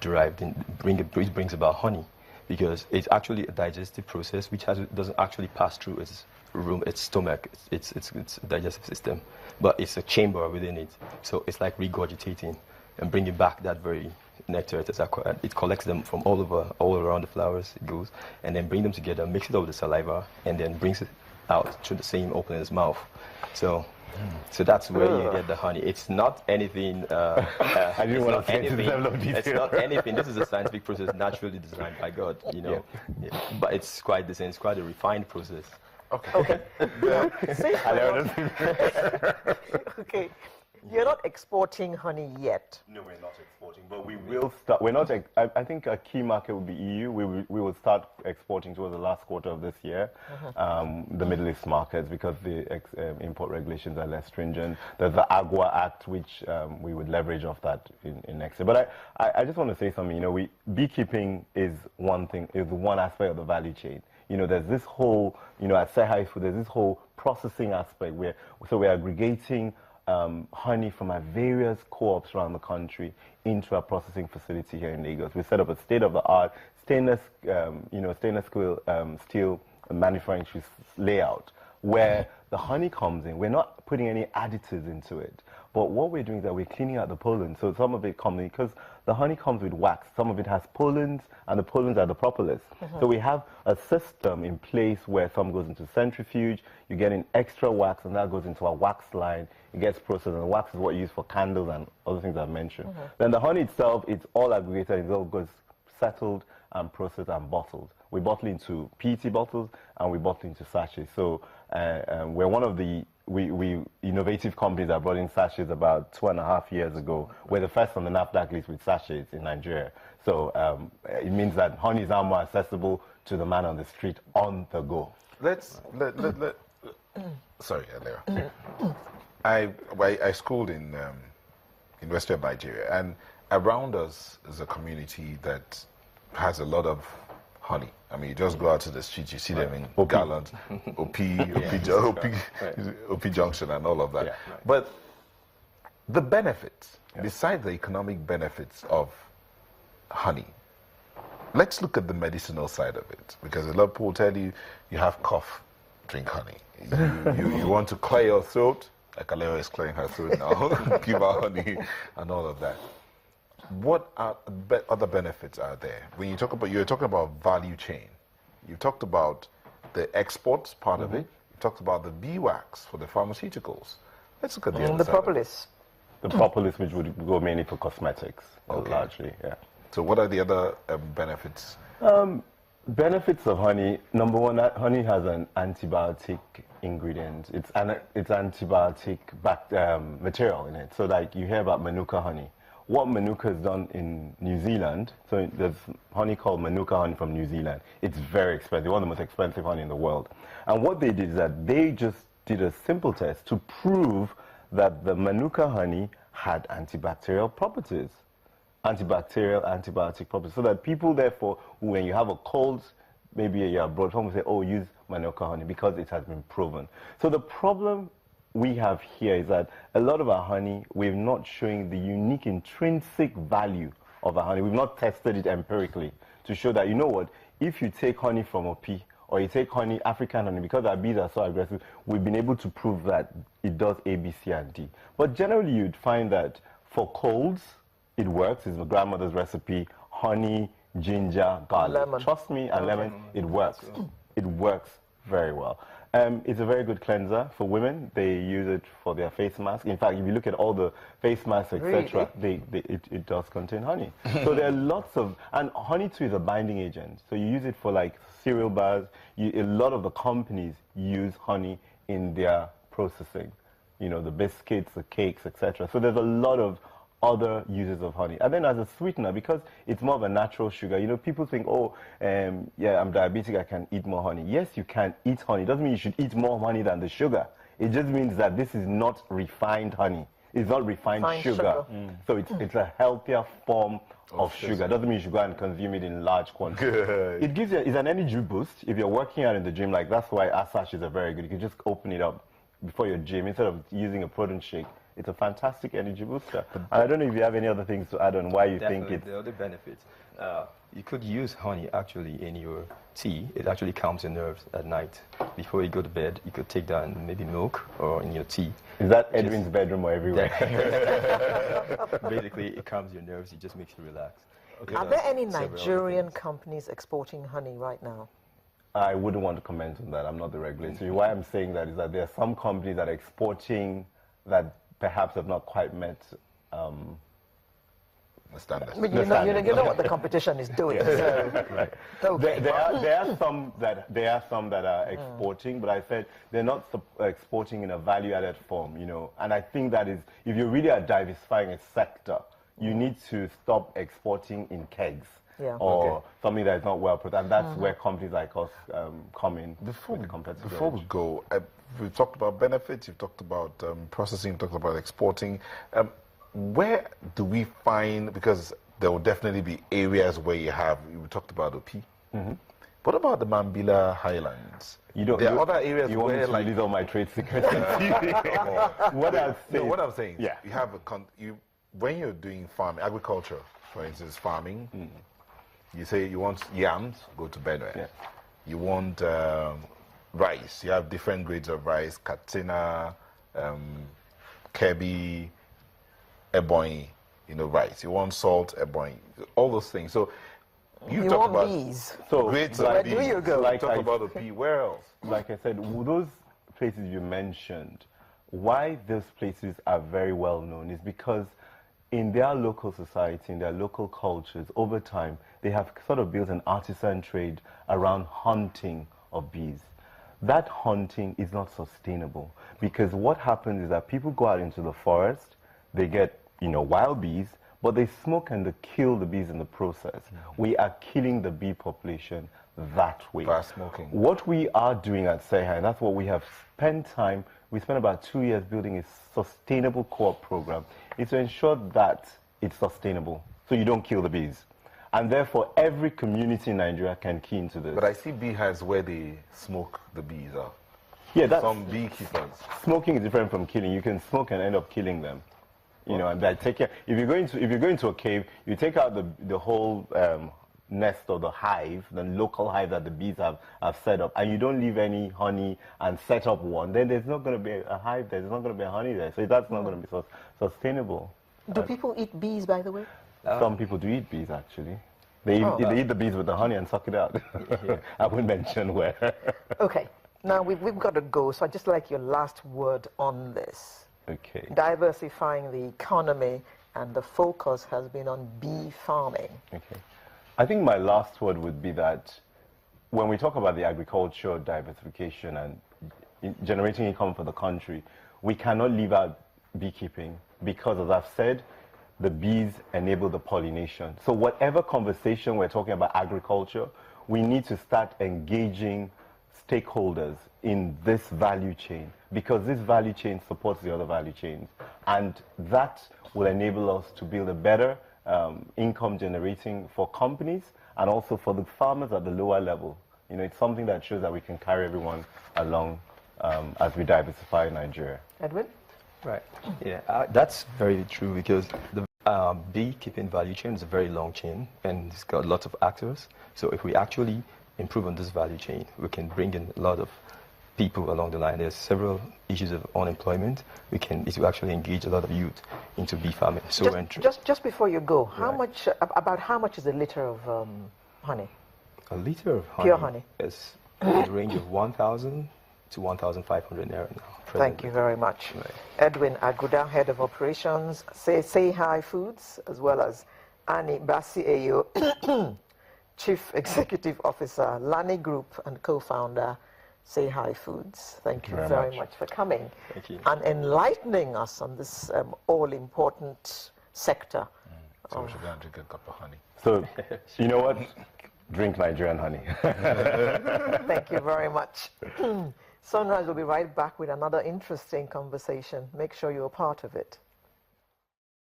derived in which brings about honey, because it's actually a digestive process which doesn't actually pass through its stomach, its digestive system, but it's a chamber within it. So it's like regurgitating and bringing back that very nectar. It collects them from all around the flowers. It goes and then bring them together, mix it up with the saliva, and then brings it out through the same opening as mouth. So that's where you get the honey. It's not anything. I didn't want to say it's not anything. This is a scientific process naturally designed by God, you know. Yeah. But it's quite the same. It's quite a refined process. Okay. Okay. You're not exporting honey yet. No, we're not exporting, but we will start. We're not. I think a key market will be EU. We will start exporting towards the last quarter of this year. The Middle East markets, because the import regulations are less stringent. There's the Agua Act, which we would leverage off that in next year. But I just want to say something. You know, beekeeping is one thing, is one aspect of the value chain. You know, there's this whole, you know, at Sehai Food, there's this whole processing aspect where we're aggregating honey from our various co-ops around the country into a processing facility here in Lagos. We set up a state-of-the-art stainless steel manufacturing layout where the honey comes in. We're not putting any additives into it, but what we're doing is that we're cleaning out the pollen. So some of it comes in, because the honey comes with wax. Some of it has pollens, and the pollens are the propolis. So we have a system in place where some goes into centrifuge, you get in extra wax, and that goes into a wax line. It gets processed, and the wax is what you use for candles and other things I've mentioned. Then the honey itself, it's all aggregated, it all goes settled and processed and bottled. We bottle into PET bottles, and we bottle into sachets. So we're one of the innovative companies that brought in sachets about 2.5 years ago. We're the first on the NAFDAC list with sachets in Nigeria. So it means that honey is now more accessible to the man on the street on the go. Sorry, Alera. I schooled in University of Nigeria, and around us is a community that has a lot of honey. I mean, you just go out to the street, you see them in gallons, OP Junction and all of that. Yeah, right. But the benefits, besides the economic benefits of honey, let's look at the medicinal side of it, because a lot of people tell you, you have cough, drink honey. You want to clear your throat, like Alera is clearing her throat now, give her honey and all of that. What other benefits are there? When you're talking about value chain, you talked about the exports part of it, you talked about the bee wax for the pharmaceuticals. Let's look at the propolis. The propolis, which would go mainly for cosmetics, largely, yeah. So what are the other benefits? Benefits of honey. Number one, honey has an antibiotic ingredient. It's antibiotic material in it. So like you hear about Manuka honey. What Manuka has done in New Zealand, so there's honey called Manuka honey from New Zealand. It's very expensive, one of the most expensive honey in the world. And what they did is that they just did a simple test to prove that the Manuka honey had antibacterial properties. Antibiotic properties. So that people, therefore, when you have a cold, maybe you're abroad, someone will say, oh, use Manuka honey, because it has been proven. So the problem we have here is that a lot of our honey, we're not showing the unique intrinsic value of our honey. We've not tested it empirically to show that, you know what, if you take honey from a pea, or you take honey, African honey, because our bees are so aggressive, we've been able to prove that it does A, B, C, and D. But generally, you'd find that for colds, it works. It's my grandmother's recipe, honey, ginger, garlic. Lemon. Trust me, and lemon, it works. It works very well. It's a very good cleanser for women. They use it for their face mask. In fact, if you look at all the face masks, etc., it does contain honey. So there are lots of, and honey too is a binding agent. So you use it for like cereal bars. A lot of the companies use honey in their processing. You know, the biscuits, the cakes, etc. So there's a lot of other uses of honey. And then as a sweetener, because it's more of a natural sugar, you know, people think, oh, yeah, I'm diabetic, I can eat more honey. Yes, you can eat honey. It doesn't mean you should eat more honey than the sugar. It just means that this is not refined honey. It's not refined sugar. So it's a healthier form of sugar. It doesn't mean you should go and consume it in large quantities. It gives you, it's an energy boost. If you're working out in the gym, like that's why our sachets are very good. You can just open it up before your gym. Instead of using a protein shake, It's a fantastic energy booster. And I don't know if you have any other things to add on why you think Definitely, it's... the other benefits. You could use honey actually in your tea. It actually calms your nerves at night. Before you go to bed, you could take that in maybe milk or in your tea. Is that Edwin's bedroom or everywhere? Basically, it calms your nerves. It just makes you relax. Are there any Several other Nigerian things. companies exporting honey right now? I wouldn't want to comment on that. I'm not the regulator. Why I'm saying that is that there are some companies that are exporting that perhaps have not quite met The standard. I mean, you know what the competition is doing. So. right. Okay. There are some that are exporting, but I said they're not exporting in a value-added form, And I think that is, if you really are diversifying a sector, you need to stop exporting in kegs. Yeah. Or something that is not well put, and that's where companies like us come in. Before with the competitive we edge. go, we've talked about benefits, you've talked about processing, you've talked about exporting. Where do we find, because there will definitely be areas where we talked about OP. What about the Mambila Highlands? There are other areas you want where, me to release all my trade secrets. What I'm saying, yeah, you have when you're doing farming, agriculture, for instance, farming. You say you want yams, go to Benue. Yeah. You want rice. You have different grades of rice: Katsina, Kebi, Ebonyi. Rice. You want salt, Ebonyi. All those things. So you talk want about bees. So grades Where of bees. do you go? Like Talk about the pea. Where else? Like I said, those places you mentioned, why those places are very well known is because in their local society, in their local cultures, over time, they have sort of built an artisan trade around hunting of bees. That hunting is not sustainable because what happens is that people go out into the forest, they get, wild bees, but they smoke and they kill the bees in the process. We are killing the bee population that way. By smoking. What we are doing at Seha, and that's what we have spent time, we spent about 2 years building a sustainable co-op program, is to ensure that it's sustainable, so you don't kill the bees. And therefore, every community in Nigeria can key into this. But I see beehives where they smoke the bees out. Yeah, that's, Some beekeepers. smoking is different from killing. You can smoke and end up killing them. And that take care. If you're going to a cave, you take out the whole nest or the hive, the local hive that the bees have set up, and you don't leave any honey and set up one, then there's not going to be a hive there. There's not going to be a honey there. So that's not going to be sustainable. Do people eat bees, by the way? Some people do eat bees, actually. They eat the bees with the honey and suck it out. I won't mention where. Okay. Now, we've got to go, so I'd just like your last word on this. Okay. Diversifying the economy, and the focus has been on bee farming. Okay. I think my last word would be that when we talk about the agriculture diversification and generating income for the country, we cannot leave out beekeeping because, as I've said, the bees enable the pollination. So whatever conversation we're talking about agriculture, we need to start engaging stakeholders in this value chain because this value chain supports the other value chains. And that will enable us to build a better income generating for companies and also for the farmers at the lower level. It's something that shows that we can carry everyone along as we diversify Nigeria. Edwin? Right. Yeah, that's very true because the beekeeping value chain is a very long chain and it's got lots of actors. So if we actually improve on this value chain, we can bring in a lot of people along the line. There's several issues of unemployment. It will actually engage a lot of youth into bee farming. So just before you go, how much is a liter of honey? A liter of honey, pure honey, is in the range of 1,000 to 1,500 naira now. Thank you very much. Right. Edwin Aguda, Head of Operations, Say Hi Foods, as well as Annie Basi Ayo, Chief Executive Officer, Lani Group, and co-founder, Say Hi Foods. Thank you very much for coming and enlightening us on this all-important sector. So we should go and drink a cup of honey. So, you know what? Drink Nigerian honey. Thank you very much. Sunrise will be right back with another interesting conversation. Make sure you're a part of it.